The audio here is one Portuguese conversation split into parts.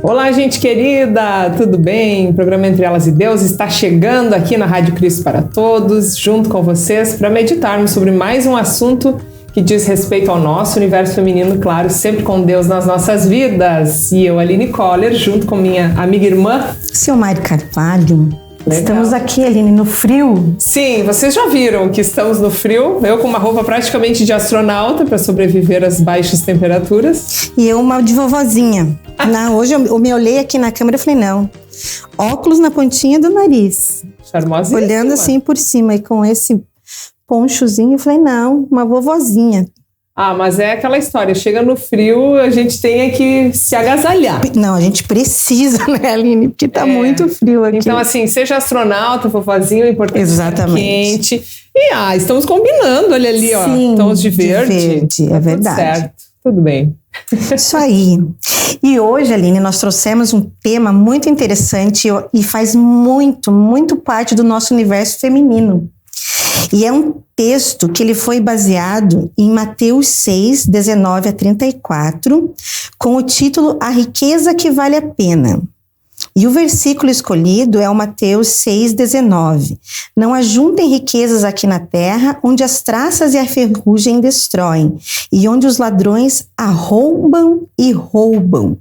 Olá, gente querida, tudo bem? O programa Entre Elas e Deus está chegando aqui na Rádio Cristo para Todos, junto com vocês, para meditarmos sobre mais um assunto que diz respeito ao nosso universo feminino, claro, sempre com Deus nas nossas vidas. E eu, Aline Koller, junto com minha amiga e irmã Silmari Carvalho. Legal. Estamos aqui, Aline, no frio. Sim, vocês já viram que estamos no frio. Eu com uma roupa praticamente de astronauta para sobreviver às baixas temperaturas. E eu uma de vovozinha. Hoje eu me olhei aqui na câmera e falei, não, óculos na pontinha do nariz. Charmosíssima. Olhando assim por cima e com esse ponchozinho, eu falei, não, uma vovozinha. Ah, mas é aquela história, chega no frio, a gente tem que se agasalhar. Não, a gente precisa, né, Aline? Porque tá muito frio aqui. Então, assim, seja astronauta, vovozinho, o importante Exatamente. É quente. E, estamos combinando, olha ali, sim, ó, tons de verde. É verdade. Tudo certo, tudo bem. Isso aí. E hoje, Aline, nós trouxemos um tema muito interessante e faz muito, muito parte do nosso universo feminino. E é um texto que ele foi baseado em Mateus 6, 19 a 34, com o título A Riqueza que Vale a Pena. E o versículo escolhido é o Mateus 6, 19. Não ajuntem riquezas aqui na terra, onde as traças e a ferrugem destroem, e onde os ladrões arrombam e roubam.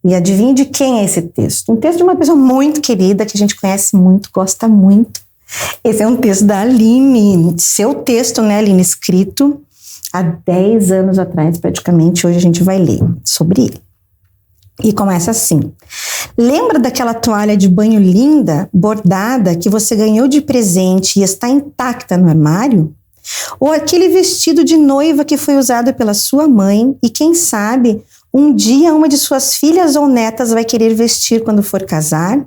E adivinhe de quem é esse texto? Um texto de uma pessoa muito querida, que a gente conhece muito, gosta muito. Esse é um texto da Aline, seu texto, né, Aline, escrito há 10 anos atrás, praticamente. Hoje a gente vai ler sobre ele. E começa assim: lembra daquela toalha de banho linda, bordada, que você ganhou de presente e está intacta no armário? Ou aquele vestido de noiva que foi usado pela sua mãe e, quem sabe, um dia uma de suas filhas ou netas vai querer vestir quando for casar?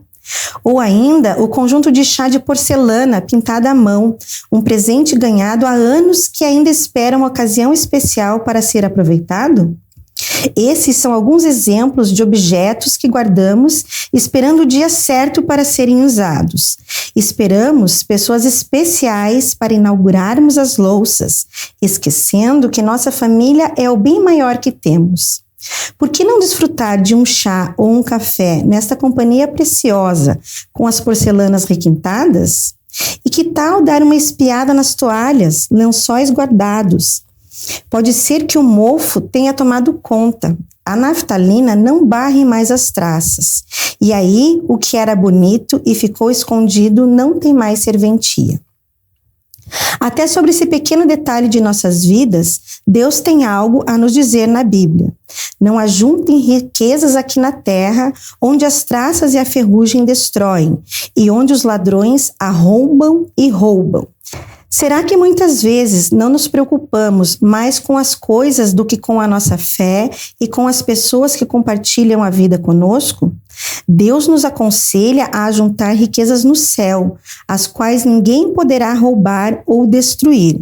Ou ainda o conjunto de chá de porcelana pintada à mão, um presente ganhado há anos que ainda espera uma ocasião especial para ser aproveitado? Esses são alguns exemplos de objetos que guardamos esperando o dia certo para serem usados. Esperamos pessoas especiais para inaugurarmos as louças, esquecendo que nossa família é o bem maior que temos. Por que não desfrutar de um chá ou um café nesta companhia preciosa com as porcelanas requintadas? E que tal dar uma espiada nas toalhas, lençóis guardados? Pode ser que o mofo tenha tomado conta. A naftalina não barre mais as traças. E aí, o que era bonito e ficou escondido não tem mais serventia. Até sobre esse pequeno detalhe de nossas vidas, Deus tem algo a nos dizer na Bíblia. Não ajuntem riquezas aqui na terra, onde as traças e a ferrugem destroem, e onde os ladrões arrombam e roubam. Será que muitas vezes não nos preocupamos mais com as coisas do que com a nossa fé e com as pessoas que compartilham a vida conosco? Deus nos aconselha a ajuntar riquezas no céu, as quais ninguém poderá roubar ou destruir,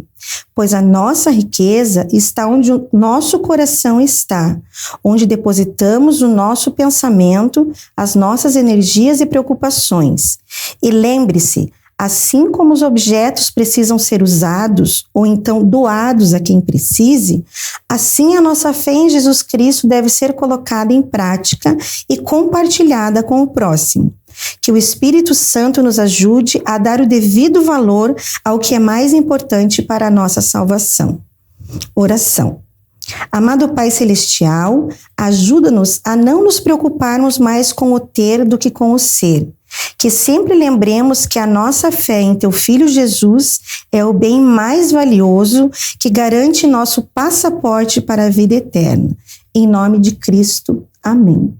pois a nossa riqueza está onde o nosso coração está, onde depositamos o nosso pensamento, as nossas energias e preocupações. E lembre-se, assim como os objetos precisam ser usados ou então doados a quem precise, assim a nossa fé em Jesus Cristo deve ser colocada em prática e compartilhada com o próximo. Que o Espírito Santo nos ajude a dar o devido valor ao que é mais importante para a nossa salvação. Oração. Amado Pai Celestial, ajuda-nos a não nos preocuparmos mais com o ter do que com o ser. Que sempre lembremos que a nossa fé em Teu Filho Jesus é o bem mais valioso que garante nosso passaporte para a vida eterna. Em nome de Cristo. Amém.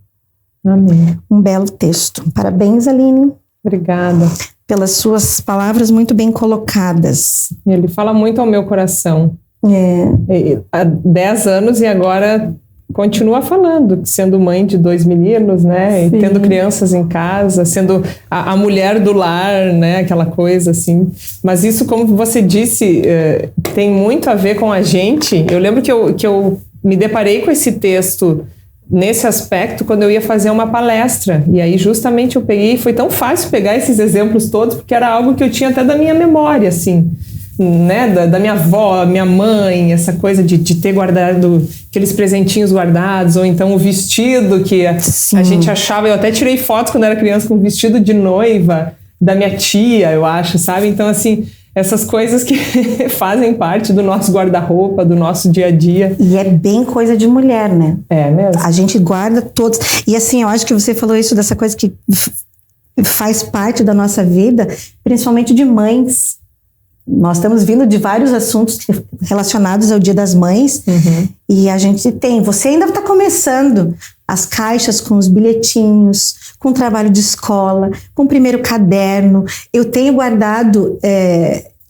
Amém. Um belo texto. Parabéns, Aline. Obrigada. Pelas suas palavras muito bem colocadas. Ele fala muito ao meu coração. Há 10 anos e agora continua falando, sendo mãe de 2 meninos, né? E tendo crianças em casa, sendo a mulher do lar, né? Aquela coisa assim. Mas isso, como você disse, tem muito a ver com a gente. Eu lembro que eu me deparei com esse texto nesse aspecto quando eu ia fazer uma palestra. E aí justamente eu peguei, foi tão fácil pegar esses exemplos todos, porque era algo que eu tinha até da minha memória, assim. né, da minha avó, minha mãe, essa coisa de ter guardado aqueles presentinhos guardados, ou então o vestido que a gente achava, eu até tirei fotos quando era criança com o vestido de noiva da minha tia, eu acho, sabe? Então, assim, essas coisas que fazem parte do nosso guarda-roupa, do nosso dia a dia. E é bem coisa de mulher, né? É mesmo. A gente guarda todos. E assim, eu acho que você falou isso dessa coisa que faz parte da nossa vida, principalmente de mães. Nós estamos vindo de vários assuntos relacionados ao Dia das Mães, e a gente tem, você ainda está começando as caixas com os bilhetinhos, com o trabalho de escola, com o primeiro caderno. Eu tenho guardado,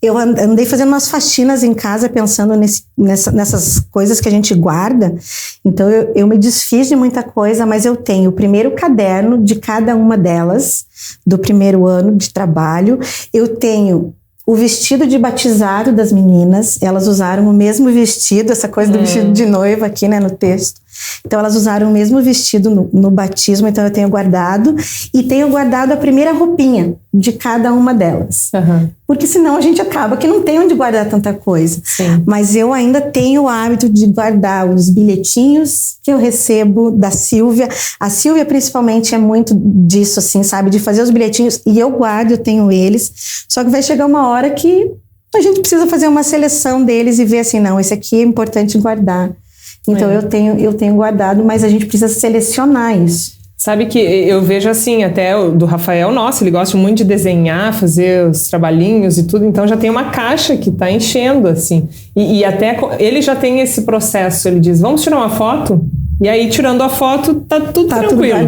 eu andei fazendo umas faxinas em casa pensando nessas coisas que a gente guarda, então eu me desfiz de muita coisa, mas eu tenho o primeiro caderno de cada uma delas, do primeiro ano de trabalho, eu tenho o vestido de batizado das meninas, elas usaram o mesmo vestido, essa coisa do vestido de noiva aqui, né, no texto. Então elas usaram o mesmo vestido no batismo, então eu tenho guardado, e tenho guardado a primeira roupinha de cada uma delas. Porque senão a gente acaba que não tem onde guardar tanta coisa. Sim. Mas eu ainda tenho o hábito de guardar os bilhetinhos que eu recebo da Silvia. A Silvia principalmente é muito disso, assim, sabe? De fazer os bilhetinhos, e eu guardo, eu tenho eles. Só que vai chegar uma hora que a gente precisa fazer uma seleção deles e ver assim, não, esse aqui é importante guardar. Então eu tenho guardado, mas a gente precisa selecionar isso. Sabe que eu vejo assim, até do Rafael, nossa, ele gosta muito de desenhar, fazer os trabalhinhos e tudo, então já tem uma caixa que tá enchendo, assim. E até ele já tem esse processo, ele diz, vamos tirar uma foto? E aí, tirando a foto, tá tudo tranquilo.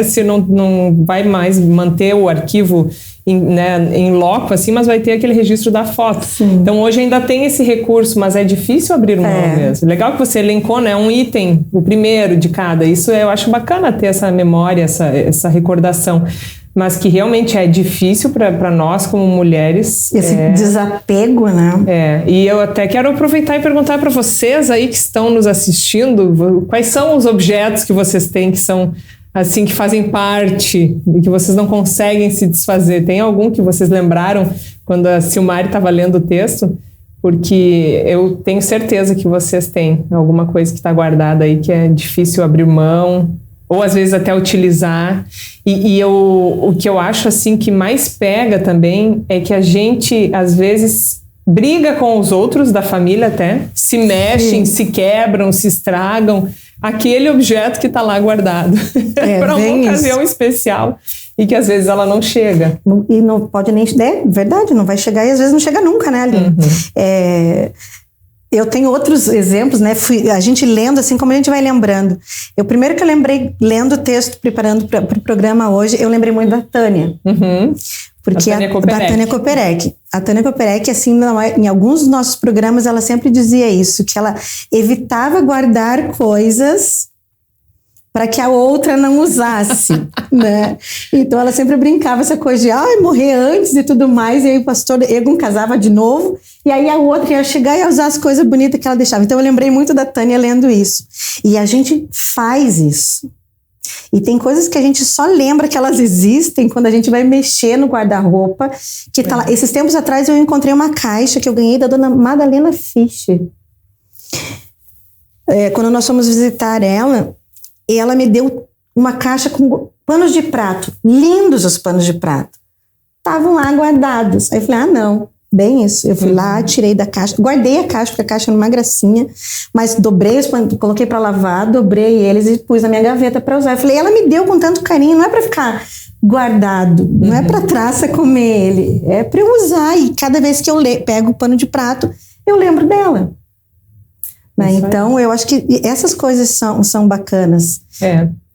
Se não vai mais manter o arquivo em loco, assim, mas vai ter aquele registro da foto. Sim. Então, hoje ainda tem esse recurso, mas é difícil abrir mão mesmo. Legal que você elencou, né, um item, o primeiro de cada. Isso eu acho bacana ter essa memória, essa recordação. Mas que realmente é difícil para nós como mulheres. Esse desapego, né? E eu até quero aproveitar e perguntar para vocês aí que estão nos assistindo, quais são os objetos que vocês têm que são assim, que fazem parte e que vocês não conseguem se desfazer? Tem algum que vocês lembraram quando a Silmari estava lendo o texto? Porque eu tenho certeza que vocês têm alguma coisa que está guardada aí que é difícil abrir mão, ou às vezes até utilizar. O que eu acho assim que mais pega também é que a gente às vezes briga com os outros da família até, se mexem, se quebram, se estragam aquele objeto que está lá guardado para uma ocasião especial e que às vezes ela não chega. E não pode nem... verdade, não vai chegar e às vezes não chega nunca, né, Aline? Eu tenho outros exemplos, né? A gente lendo, assim como a gente vai lembrando. Primeiro que eu lembrei, lendo o texto, preparando para o programa hoje, eu lembrei muito da Tânia. Porque da Tânia Koperek. A Tânia Koperek, assim, em alguns dos nossos programas, ela sempre dizia isso, que ela evitava guardar coisas para que a outra não usasse, né? Então ela sempre brincava essa coisa de morrer antes e tudo mais, e aí o pastor Egon casava de novo, e aí a outra ia chegar e ia usar as coisas bonitas que ela deixava. Então eu lembrei muito da Tânia lendo isso. E a gente faz isso. E tem coisas que a gente só lembra que elas existem quando a gente vai mexer no guarda-roupa, que tá lá. Esses tempos atrás eu encontrei uma caixa que eu ganhei da dona Madalena Fischer. Quando nós fomos visitar ela me deu uma caixa com panos de prato, lindos os panos de prato, estavam lá guardados. Aí eu falei, não, bem isso. Eu fui lá, tirei da caixa, guardei a caixa, porque a caixa era uma gracinha, mas dobrei os panos, coloquei para lavar, dobrei eles e pus na minha gaveta para usar. Eu falei, ela me deu com tanto carinho, não é para ficar guardado, não é para traça comer ele, é para eu usar, e cada vez que eu pego o pano de prato, eu lembro dela. Né? Então, eu acho que essas coisas são bacanas.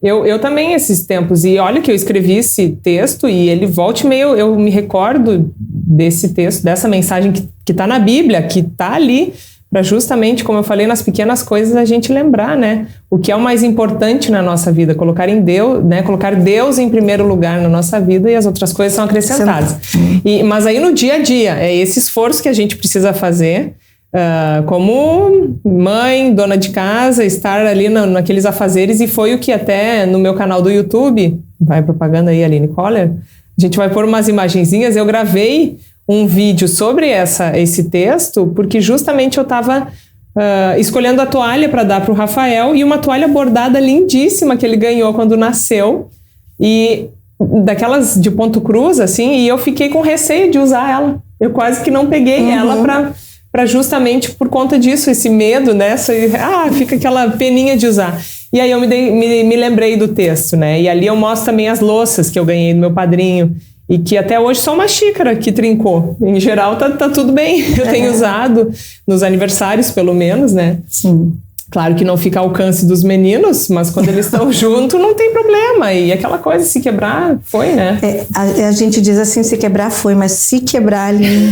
Eu também, esses tempos, e olha que eu escrevi esse texto, e ele volta e meio, eu me recordo desse texto, dessa mensagem que está na Bíblia, que está ali, para justamente, como eu falei, nas pequenas coisas a gente lembrar, né? O que é o mais importante na nossa vida, colocar em Deus, né? Colocar Deus em primeiro lugar na nossa vida, e as outras coisas são acrescentadas. Mas aí no dia a dia, é esse esforço que a gente precisa fazer, como mãe, dona de casa, estar ali naqueles afazeres, e foi o que até no meu canal do YouTube, vai propaganda aí, Aline Koller, a gente vai pôr umas imagenzinhas, eu gravei um vídeo sobre esse texto, porque justamente eu estava escolhendo a toalha para dar para o Rafael, e uma toalha bordada lindíssima que ele ganhou quando nasceu, e daquelas de ponto cruz, assim, e eu fiquei com receio de usar ela. Eu quase que não peguei ela para justamente por conta disso, esse medo, né? Fica aquela peninha de usar. E aí eu me lembrei do texto, né? E ali eu mostro também as louças que eu ganhei do meu padrinho, e que até hoje só uma xícara que trincou. Em geral tá tudo bem. Eu tenho usado nos aniversários, pelo menos, né? Sim. Claro que não fica ao alcance dos meninos, mas quando eles estão juntos não tem problema. E aquela coisa, se quebrar, foi, né? A gente diz assim, se quebrar foi, mas se quebrar ali...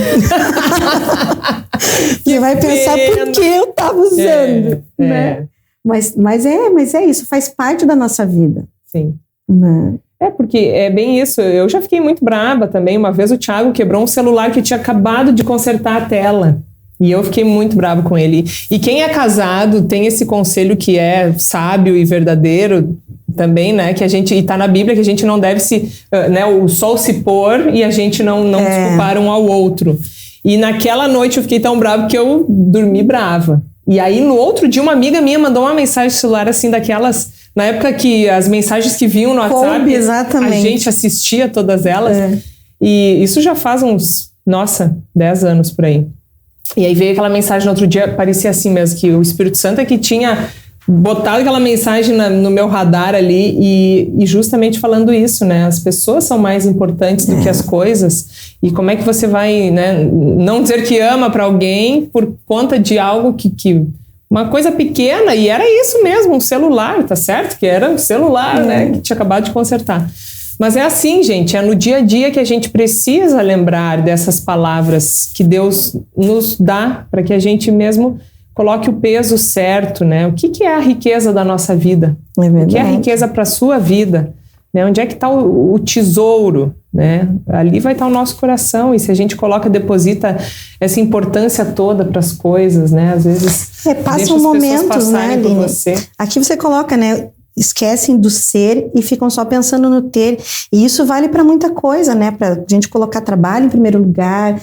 Você vai pensar por que eu estava usando, né? Mas é isso, faz parte da nossa vida. Sim. Né? Porque é bem isso. Eu já fiquei muito braba também. Uma vez o Thiago quebrou um celular que tinha acabado de consertar a tela. E eu fiquei muito bravo com ele. E quem é casado tem esse conselho que é sábio e verdadeiro também, né? Que a gente, e tá na Bíblia, que a gente não deve o sol se pôr e a gente não desculpar um ao outro. E naquela noite eu fiquei tão bravo que eu dormi brava. E aí no outro dia uma amiga minha mandou uma mensagem celular assim daquelas, na época que as mensagens que vinham no WhatsApp, exatamente. A gente assistia todas elas. E isso já faz uns, 10 anos por aí. E aí veio aquela mensagem no outro dia, parecia assim mesmo, que o Espírito Santo é que tinha botado aquela mensagem no meu radar ali, e justamente falando isso, né? As pessoas são mais importantes do que as coisas, e como é que você vai, né, não dizer que ama para alguém por conta de algo que uma coisa pequena, e era isso mesmo, um celular, tá certo? Que era um celular, né, que tinha acabado de consertar. Mas é assim, gente, é no dia a dia que a gente precisa lembrar dessas palavras que Deus nos dá para que a gente mesmo coloque o peso certo, né? O que é a riqueza da nossa vida? O que é a riqueza para a sua vida? Né? Onde é que está o tesouro? Né? Ali vai estar o nosso coração, e se a gente deposita essa importância toda para as coisas, né? Às vezes passa um momento, né, Aline? Aqui você coloca, né? Esquecem do ser e ficam só pensando no ter, e isso vale para muita coisa, né? Para a gente colocar trabalho em primeiro lugar,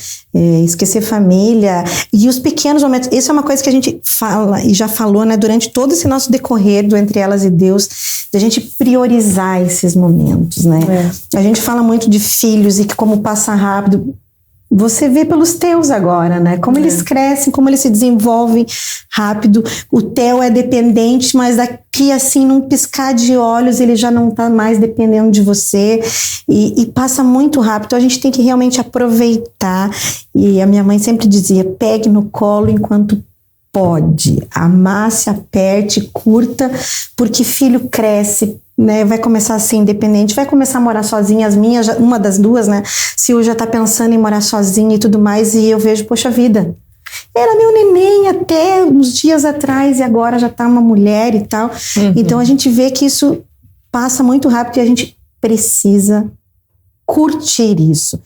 esquecer família e os pequenos momentos. Isso é uma coisa que a gente fala e já falou, né? Durante todo esse nosso decorrer do Entre Elas e Deus, de a gente priorizar esses momentos, né? A gente fala muito de filhos e que como passa rápido. Você vê pelos teus agora, né? Como eles crescem, como eles se desenvolvem rápido. O teu é dependente, mas daqui assim, num piscar de olhos, ele já não tá mais dependendo de você. E passa muito rápido. Então a gente tem que realmente aproveitar. E a minha mãe sempre dizia, pegue no colo enquanto pode. Amasse, aperte, curta, porque filho cresce, né, vai começar a ser independente, vai começar a morar sozinha. As minhas, uma das duas, né, Sil já tá pensando em morar sozinha e tudo mais, e eu vejo, poxa vida, era meu neném até uns dias atrás e agora já tá uma mulher e tal. Então a gente vê que isso passa muito rápido e a gente precisa curtir isso.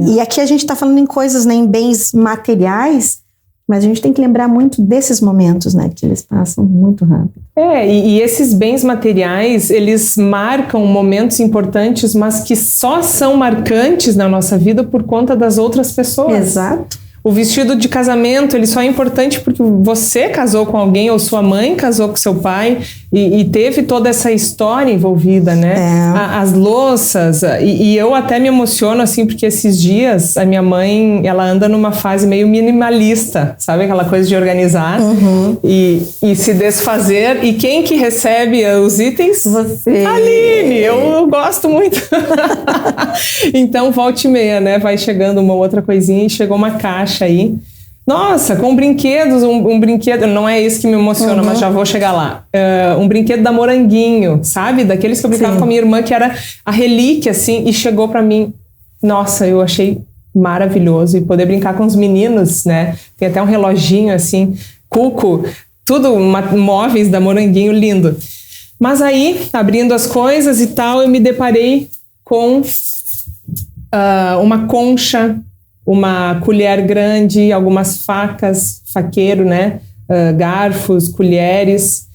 E aqui a gente tá falando em coisas, né, em bens materiais, mas a gente tem que lembrar muito desses momentos, né? Que eles passam muito rápido. E esses bens materiais, eles marcam momentos importantes, mas que só são marcantes na nossa vida por conta das outras pessoas. Exato. O vestido de casamento, ele só é importante porque você casou com alguém, ou sua mãe casou com seu pai, e teve toda essa história envolvida, né? As louças, e eu até me emociono, assim, porque esses dias a minha mãe, ela anda numa fase meio minimalista, sabe? Aquela coisa de organizar e se desfazer. E quem que recebe os itens? Você. Aline, eu gosto muito. Então, volta e meia, né? Vai chegando uma outra coisinha, e chegou uma caixa aí. Nossa, com brinquedos, um brinquedo, não é esse que me emociona, mas já vou chegar lá. Um brinquedo da Moranguinho, sabe? Daqueles que eu brincava com a minha irmã, que era a relíquia, assim, e chegou pra mim. Nossa, eu achei maravilhoso. E poder brincar com os meninos, né? Tem até um reloginho, assim, cuco, tudo móveis da Moranguinho, lindo. Mas aí, abrindo as coisas e tal, eu me deparei com uma concha, uma colher grande, algumas facas, faqueiro, né? Garfos, colheres.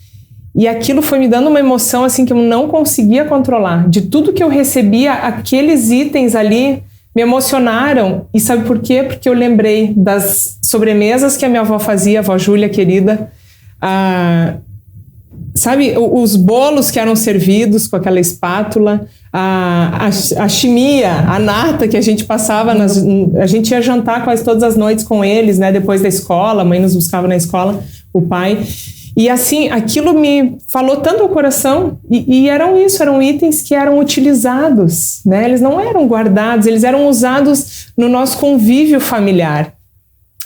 E aquilo foi me dando uma emoção assim que eu não conseguia controlar. De tudo que eu recebia, aqueles itens ali me emocionaram. E sabe por quê? Porque eu lembrei das sobremesas que a minha avó fazia, a avó Júlia, querida. Sabe, os bolos que eram servidos com aquela espátula, a chimia, a nata que a gente passava, a gente ia jantar quase todas as noites com eles, né? Depois da escola, a mãe nos buscava na escola, o pai. E assim, aquilo me falou tanto ao coração, e eram itens que eram utilizados, né? Eles não eram guardados, eles eram usados no nosso convívio familiar.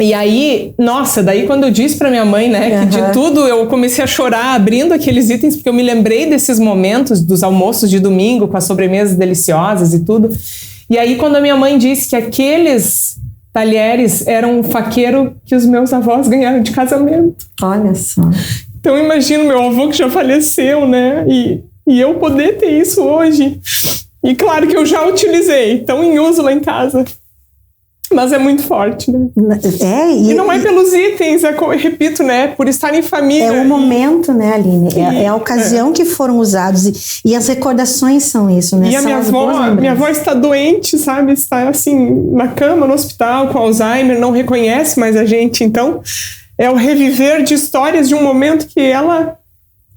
E aí, nossa, daí quando eu disse para minha mãe, né, que de tudo eu comecei a chorar abrindo aqueles itens, porque eu me lembrei desses momentos, dos almoços de domingo, com as sobremesas deliciosas e tudo. E aí quando a minha mãe disse que aqueles talheres eram um faqueiro que os meus avós ganharam de casamento. Olha só. Então imagino meu avô que já faleceu, né? E eu poder ter isso hoje. E claro que eu já utilizei, estão em uso lá em casa. Mas é muito forte, né? E não é pelos itens, repito, né? Por estar em família. É o momento, né, Aline? É a ocasião que foram usados. E as recordações são isso, né? E a minha avó está doente, sabe? Está assim, na cama, no hospital, com Alzheimer, não reconhece mais a gente. Então, é o reviver de histórias de um momento que ela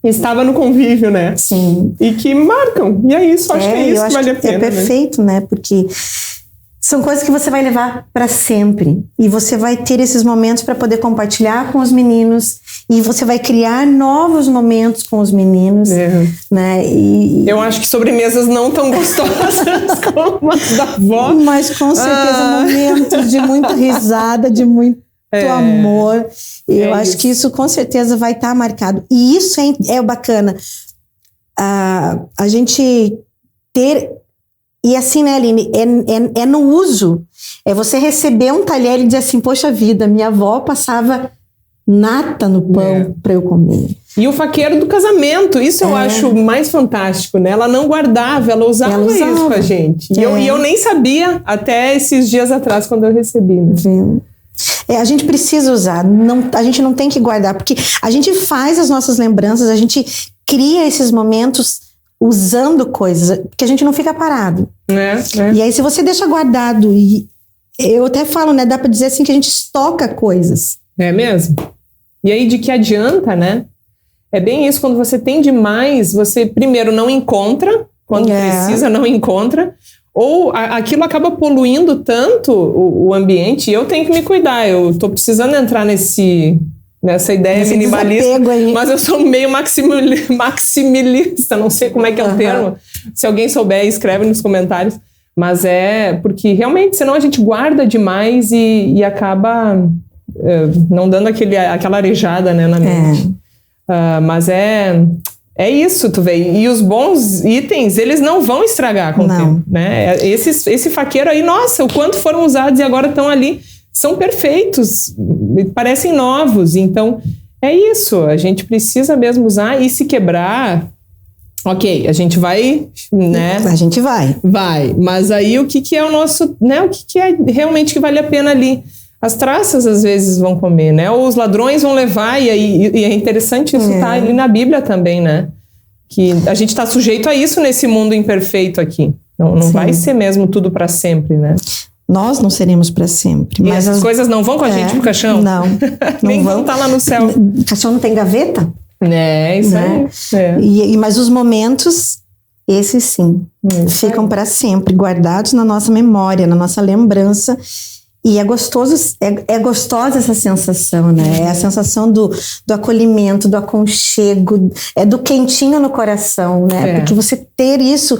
estava no convívio, né? Sim. E que marcam. E é isso, acho que é isso que vale a pena. É perfeito, né? Porque são coisas que você vai levar para sempre. E você vai ter esses momentos para poder compartilhar com os meninos. E você vai criar novos momentos com os meninos. Né? Eu acho que sobremesas não tão gostosas como as da avó. Mas com certeza momentos de muita risada, de muito amor. Eu acho que isso com certeza vai estar marcado. E isso é bacana. A gente ter... E assim, né, Aline, é no uso. É você receber um talher e dizer assim, poxa vida, minha avó passava nata no pão para eu comer. E o faqueiro do casamento, isso eu acho mais fantástico, né? Ela não guardava, ela usava isso com a gente. E eu nem sabia até esses dias atrás, quando eu recebi, né? A gente precisa usar, a gente não tem que guardar, porque a gente faz as nossas lembranças, a gente cria esses momentos usando coisas, porque a gente não fica parado. E aí, se você deixa guardado, e eu até falo, né, dá pra dizer assim que a gente estoca coisas. É mesmo? E aí, de que adianta, né? É bem isso, quando você tem demais, você primeiro não encontra, quando precisa, não encontra, ou aquilo acaba poluindo tanto o ambiente, e eu tenho que me cuidar, eu tô precisando entrar nessa ideia minimalista, mas eu sou meio maximilista, não sei como é que é o termo. Se alguém souber, escreve nos comentários. Mas porque realmente, senão a gente guarda demais e acaba não dando aquela arejada, né, na mente. Mas é isso, tu vê. E os bons itens, eles não vão estragar com o tempo, né? Esse faqueiro aí, nossa, o quanto foram usados e agora estão ali. São perfeitos, parecem novos. Então, é isso. A gente precisa mesmo usar, e se quebrar, ok, a gente vai, né? A gente vai. Vai. Mas aí o que é o nosso, né? O que é realmente que vale a pena ali? As traças às vezes vão comer, né? Ou os ladrões vão levar, e é interessante isso tá ali na Bíblia também, né? Que a gente está sujeito a isso nesse mundo imperfeito aqui. Não vai ser mesmo tudo para sempre, né? Nós não seremos para sempre. E mas as coisas não vão com a gente pro caixão? Não. Nem vão estar lá no céu. O caixão não tem gaveta? Isso aí. Mas os momentos, esses sim, ficam para sempre, guardados na nossa memória, na nossa lembrança. E é gostosa essa sensação, né? É a sensação do acolhimento, do aconchego, do quentinho no coração, né? Porque você ter isso...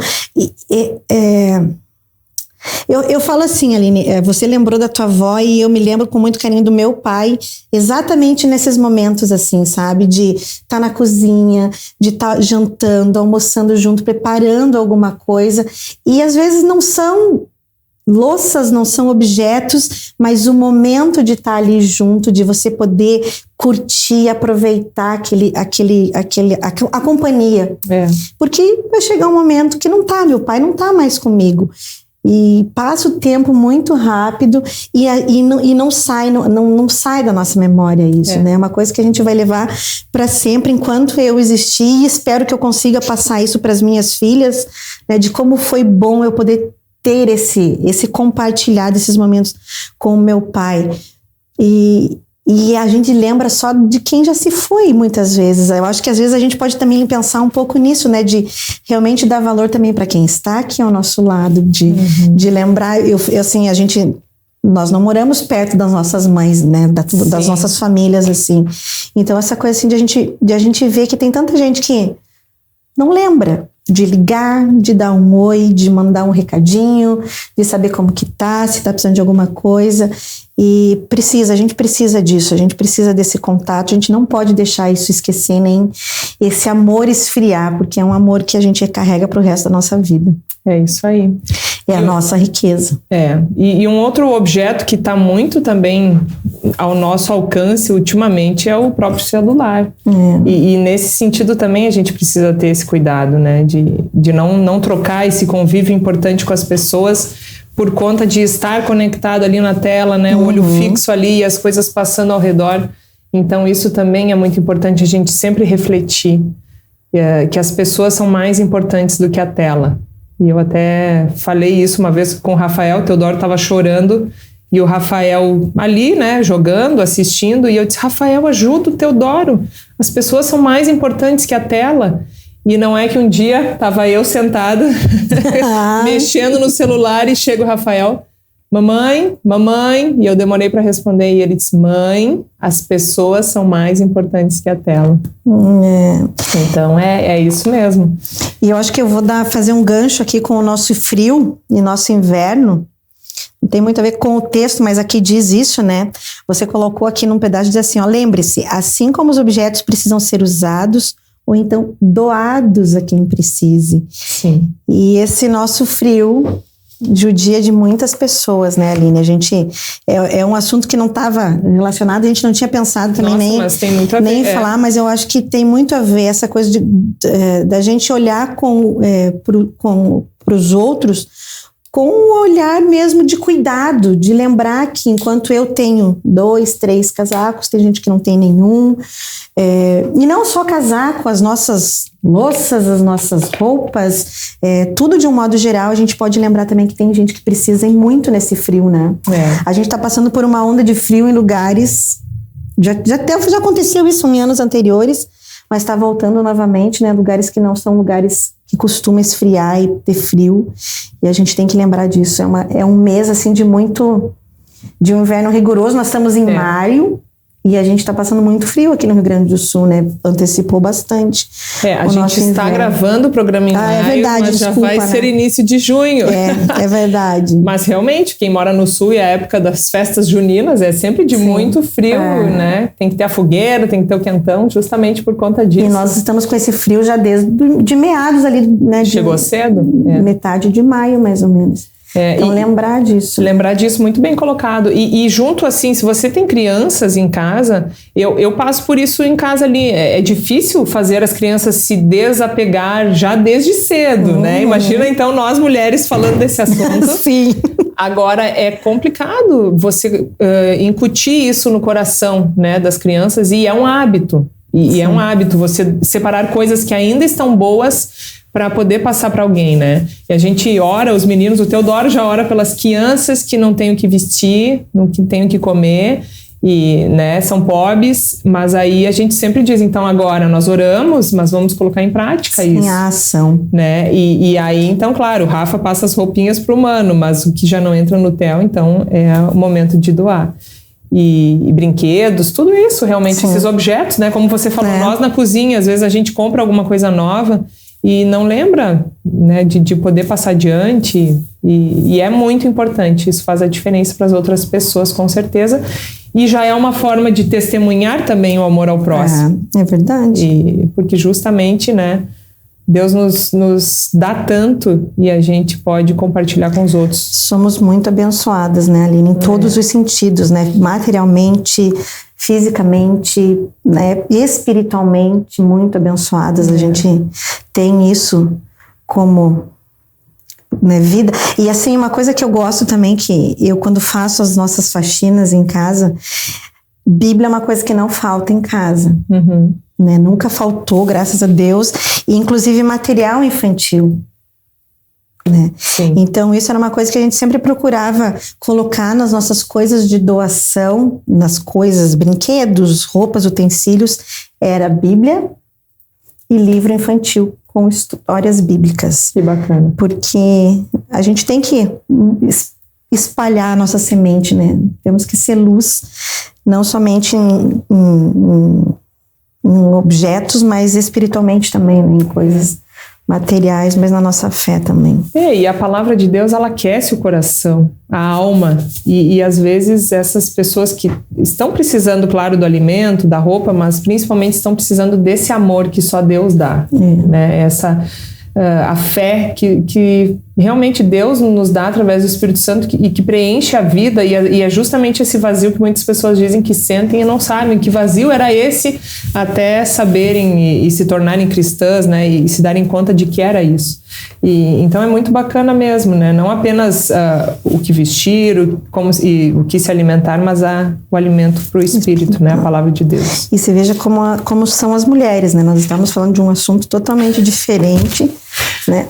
Eu falo assim, Aline, você lembrou da tua avó e eu me lembro com muito carinho do meu pai, exatamente nesses momentos assim, sabe? De estar na cozinha, de estar jantando, almoçando junto, preparando alguma coisa. E às vezes não são louças, não são objetos, mas o momento de estar ali junto, de você poder curtir, aproveitar a companhia. Porque vai chegar um momento que meu pai não tá mais comigo. E passa o tempo muito rápido e não sai da nossa memória isso, né? É uma coisa que a gente vai levar para sempre enquanto eu existir, e espero que eu consiga passar isso para as minhas filhas, né? De como foi bom eu poder ter esse compartilhar desses momentos com o meu pai. E a gente lembra só de quem já se foi muitas vezes. Eu acho que às vezes a gente pode também pensar um pouco nisso, né? De realmente dar valor também para quem está aqui ao nosso lado, de lembrar. Assim, nós não moramos perto das nossas mães, né? Das nossas famílias, assim. Então, essa coisa assim de a gente ver que tem tanta gente que não lembra de ligar, de dar um oi, de mandar um recadinho, de saber como que tá, se tá precisando de alguma coisa. E a gente precisa disso, a gente precisa desse contato, a gente não pode deixar isso esquecer, nem esse amor esfriar, porque é um amor que a gente carrega pro resto da nossa vida. É isso aí. É a nossa riqueza. E um outro objeto que está muito também ao nosso alcance ultimamente é o próprio celular. E nesse sentido também a gente precisa ter esse cuidado, né? De não trocar esse convívio importante com as pessoas por conta de estar conectado ali na tela, né? O olho fixo ali e as coisas passando ao redor. Então isso também é muito importante a gente sempre refletir que as pessoas são mais importantes do que a tela. E eu até falei isso uma vez com o Rafael, o Teodoro estava chorando, e o Rafael ali, né, jogando, assistindo, e eu disse, Rafael, ajuda o Teodoro, as pessoas são mais importantes que a tela. E não é que um dia estava eu sentada, mexendo no celular, e chega o Rafael, mamãe, e eu demorei para responder, e ele disse, mãe, as pessoas são mais importantes que a tela. Então é isso mesmo. E eu acho que eu vou fazer um gancho aqui com o nosso frio e nosso inverno. Não tem muito a ver com o texto, mas aqui diz isso, né? Você colocou aqui num pedaço, diz assim, ó, lembre-se, assim como os objetos precisam ser usados, ou então doados a quem precise. Sim. E esse nosso frio judia de muitas pessoas, né, Aline? A gente é um assunto que não estava relacionado, a gente não tinha pensado também. Mas tem muito a ver, nem falar, mas eu acho que tem muito a ver essa coisa da gente olhar para os outros com um olhar mesmo de cuidado, de lembrar que enquanto eu tenho 2, 3 casacos, tem gente que não tem nenhum. E não só casaco, as nossas louças, as nossas roupas, tudo de um modo geral, a gente pode lembrar também que tem gente que precisa ir muito nesse frio, né? A gente está passando por uma onda de frio em lugares, já aconteceu isso em anos anteriores, mas está voltando novamente, né? Lugares que não são lugares que costumam esfriar e ter frio, e a gente tem que lembrar disso. É um mês assim de um inverno rigoroso. Nós estamos em maio, e a gente está passando muito frio aqui no Rio Grande do Sul, né? Antecipou bastante. A gente está gravando o programa em maio, é verdade, mas desculpa, já vai ser início de junho. É verdade. Mas realmente, quem mora no Sul e a época das festas juninas é sempre de muito frio, né? Tem que ter a fogueira, tem que ter o quentão, justamente por conta disso. E nós estamos com esse frio já desde de meados ali, né? Chegou cedo? Metade de maio, mais ou menos. Então, lembrar disso. Lembrar disso, muito bem colocado. E junto, assim, se você tem crianças em casa, eu passo por isso em casa ali. É difícil fazer as crianças se desapegar já desde cedo, né? Imagina, então, nós mulheres falando desse assunto. Sim. Agora, é complicado você incutir isso no coração, né, das crianças, e é um hábito. E é um hábito você separar coisas que ainda estão boas para poder passar para alguém, né? E a gente ora, os meninos, o Teodoro já ora pelas crianças que não têm o que vestir, não têm o que comer, e, né, são pobres, mas aí a gente sempre diz, então agora nós oramos, mas vamos colocar em prática isso. Em ação. Né? E aí, então, claro, o Rafa passa as roupinhas pro Mano, mas o que já não entra no TEL, então é o momento de doar. E brinquedos, tudo isso, realmente, esses objetos, né? Como você falou, nós na cozinha, às vezes a gente compra alguma coisa nova e não lembra, né, de poder passar adiante, e é muito importante, isso faz a diferença para as outras pessoas, com certeza, e já é uma forma de testemunhar também o amor ao próximo. É verdade. Porque justamente, né, Deus nos dá tanto e a gente pode compartilhar com os outros. Somos muito abençoadas, né, Aline, em todos os sentidos, né, materialmente, fisicamente, né, espiritualmente, muito abençoadas. A gente tem isso como, né, vida. E assim, uma coisa que eu gosto também, que eu quando faço as nossas faxinas em casa, Bíblia é uma coisa que não falta em casa. Né? Nunca faltou, graças a Deus. E inclusive material infantil. né? Então isso era uma coisa que a gente sempre procurava colocar nas nossas coisas de doação, nas coisas, brinquedos, roupas, utensílios, era Bíblia e livro infantil com histórias bíblicas. Que bacana. Porque a gente tem que espalhar a nossa semente, né? Temos que ser luz, não somente em objetos, mas espiritualmente também, né? Em coisas materiais, mas na nossa fé também. E a palavra de Deus, ela aquece o coração, a alma, e às vezes essas pessoas que estão precisando, claro, do alimento, da roupa, mas principalmente estão precisando desse amor que só Deus dá, né? A fé que realmente Deus nos dá através do Espírito Santo e que preenche a vida, e é justamente esse vazio que muitas pessoas dizem que sentem e não sabem que vazio era esse, até saberem e se tornarem cristãs, né, e se darem conta de que era isso. Então é muito bacana mesmo, né, não apenas o que vestir, o que se alimentar, mas o alimento para o Espírito, né, a palavra de Deus. E você veja como são as mulheres, né, nós estamos falando de um assunto totalmente diferente, né?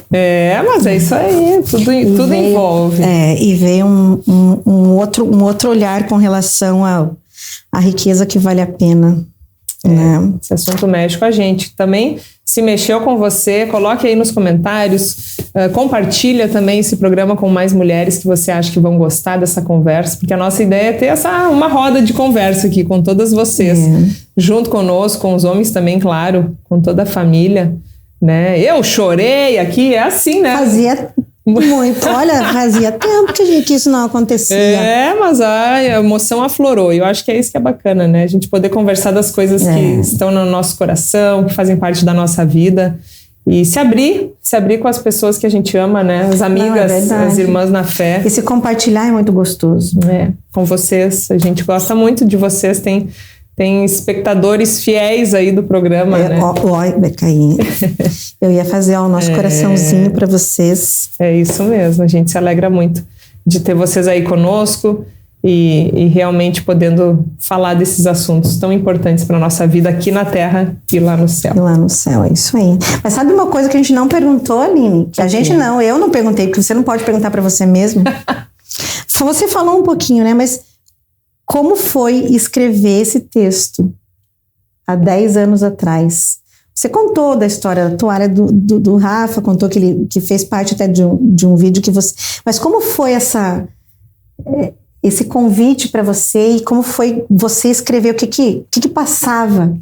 Mas é isso aí, tudo envolve. E veio um outro olhar com relação à riqueza que vale a pena. Né? Esse assunto mexe com a gente. Também, se mexeu com você, coloque aí nos comentários, compartilha também esse programa com mais mulheres que você acha que vão gostar dessa conversa, porque a nossa ideia é ter uma roda de conversa aqui com todas vocês, junto conosco, com os homens também, claro, com toda a família. Né? Eu chorei aqui, é assim, né? Fazia tempo que isso não acontecia. Mas a emoção aflorou, e eu acho que é isso que é bacana, né? A gente poder conversar das coisas que estão no nosso coração, que fazem parte da nossa vida, e se abrir com as pessoas que a gente ama, né? As amigas, as irmãs na fé. E se compartilhar é muito gostoso. Com vocês, a gente gosta muito de vocês, tem espectadores fiéis aí do programa, né? Becaí. Eu ia fazer o nosso coraçãozinho para vocês. É isso mesmo, a gente se alegra muito de ter vocês aí conosco e realmente podendo falar desses assuntos tão importantes para a nossa vida aqui na Terra e lá no céu. Lá no céu, é isso aí. Mas sabe uma coisa que a gente não perguntou, Aline? Eu não perguntei, porque você não pode perguntar para você mesmo. Você falou um pouquinho, né? Mas como foi escrever esse texto há 10 anos atrás? Você contou da história da toalha do Rafa, contou que fez parte até de um vídeo que você... Mas como foi esse convite para você e como foi você escrever? O que passava?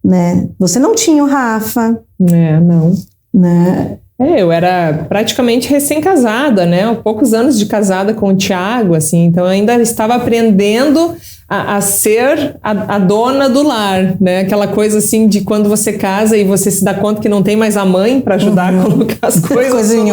Né? Você não tinha o Rafa. Não. Né? Eu era praticamente recém-casada, né? Poucos anos de casada com o Thiago, assim, então eu ainda estava aprendendo a ser a dona do lar, né? Aquela coisa assim de quando você casa e você se dá conta que não tem mais a mãe para ajudar a colocar as coisas em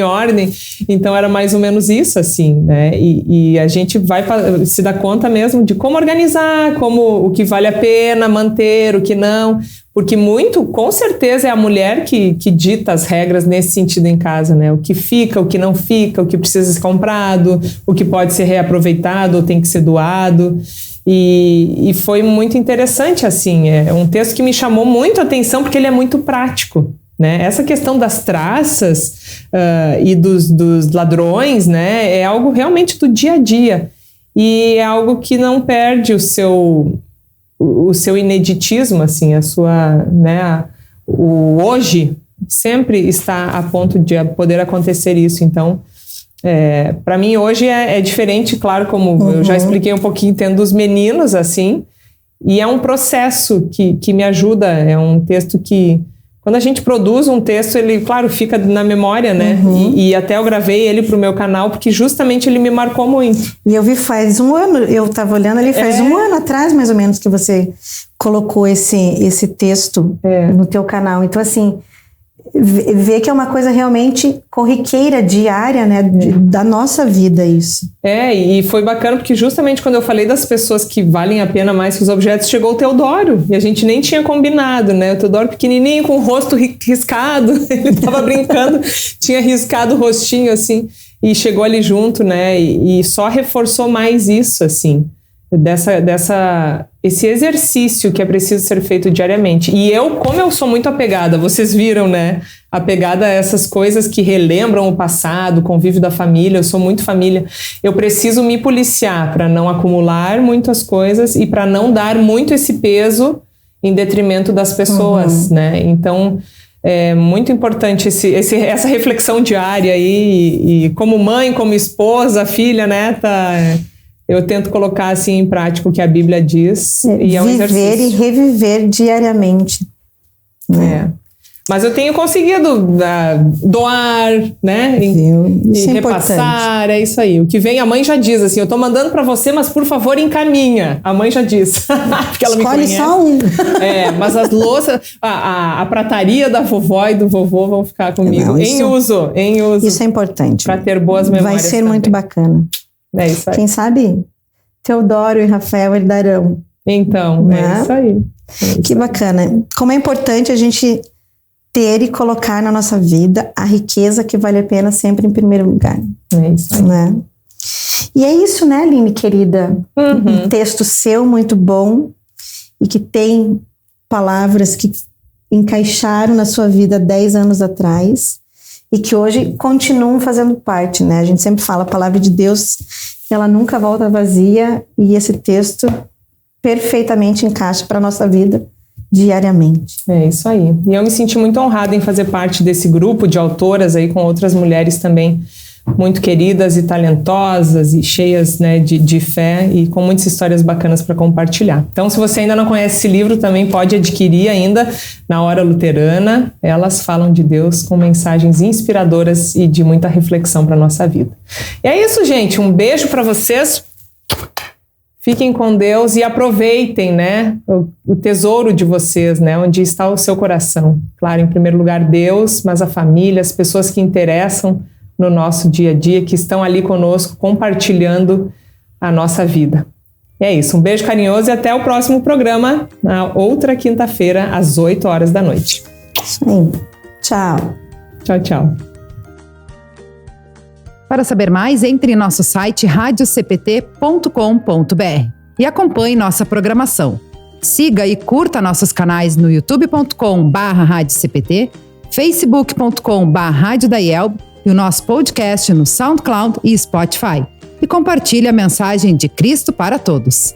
ordem. Então era mais ou menos isso, assim, né? E a gente vai se dar conta mesmo de como organizar, o que vale a pena manter, o que não. Porque com certeza é a mulher que dita as regras nesse sentido em casa, né? O que fica, o que não fica, o que precisa ser comprado, o que pode ser reaproveitado ou tem que ser doado. E foi muito interessante, assim. É um texto que me chamou muito a atenção porque ele é muito prático, né? Essa questão das traças e dos ladrões, né? É algo realmente do dia a dia. E é algo que não perde o seu ineditismo, assim, a sua, né, o hoje sempre está a ponto de poder acontecer isso. Então, para mim hoje é diferente, claro, como eu já expliquei um pouquinho, tendo os meninos, assim, e é um processo que me ajuda, é um texto que, quando a gente produz um texto, ele, claro, fica na memória, né? E até eu gravei ele pro meu canal, porque justamente ele me marcou muito. E eu vi faz um ano, eu estava olhando ali, faz um ano atrás, mais ou menos, que você colocou esse texto no teu canal. Então, assim, ver que é uma coisa realmente corriqueira, diária, né, da nossa vida isso. E foi bacana porque justamente quando eu falei das pessoas que valem a pena mais que os objetos, chegou o Teodoro, e a gente nem tinha combinado, né, o Teodoro pequenininho, com o rosto riscado, ele tava brincando, tinha riscado o rostinho, assim, e chegou ali junto, né, e só reforçou mais isso, assim, esse exercício que é preciso ser feito diariamente. E como eu sou muito apegada, vocês viram, né, apegada a essas coisas que relembram o passado, o convívio da família. Eu sou muito família. Eu preciso me policiar para não acumular muitas coisas e para não dar muito esse peso em detrimento das pessoas, né? Então, é muito importante essa reflexão diária aí, e como mãe, como esposa, filha, neta, eu tento colocar assim em prática o que a Bíblia diz. E é um exercício. Viver e reviver diariamente. Né? Mas eu tenho conseguido doar, né? Isso e repassar, é isso aí. O que vem, a mãe já diz assim, eu tô mandando para você, mas por favor encaminha. A mãe já diz. Porque ela escolhe me conhece. Só um. Mas as louças, a prataria da vovó e do vovô vão ficar comigo. Não, em uso. Isso é importante. Para ter boas memórias. Vai ser também. muito bacana. É isso aí. Quem sabe Teodoro e Rafael herdarão. Então, é isso aí. Que bacana. Como é importante a gente ter e colocar na nossa vida a riqueza que vale a pena sempre em primeiro lugar. É isso aí. Né? E é isso, né, Aline, querida? Um texto seu muito bom e que tem palavras que encaixaram na sua vida 10 anos atrás e que hoje continuam fazendo parte, né? A gente sempre fala, a palavra de Deus, ela nunca volta vazia, e esse texto perfeitamente encaixa para a nossa vida diariamente. É isso aí. E eu me senti muito honrada em fazer parte desse grupo de autoras aí com outras mulheres também muito queridas e talentosas e cheias, né, de fé e com muitas histórias bacanas para compartilhar. Então, se você ainda não conhece esse livro, também pode adquirir ainda na Hora Luterana. Elas falam de Deus com mensagens inspiradoras e de muita reflexão para a nossa vida. E é isso, gente. Um beijo para vocês. Fiquem com Deus e aproveitem, né, o tesouro de vocês, né, onde está o seu coração. Claro, em primeiro lugar Deus, mas a família, as pessoas que interessam no nosso dia a dia, que estão ali conosco, compartilhando a nossa vida. E é isso, um beijo carinhoso e até o próximo programa, na outra quinta-feira, às 8 horas da noite. Isso aí. Tchau. Tchau, tchau. Para saber mais, entre em nosso site radiocpt.com.br e acompanhe nossa programação. Siga e curta nossos canais no youtube.com/radiocpt, facebook.com/radiodaielb e o nosso podcast no SoundCloud e Spotify. E compartilhe a mensagem de Cristo para todos.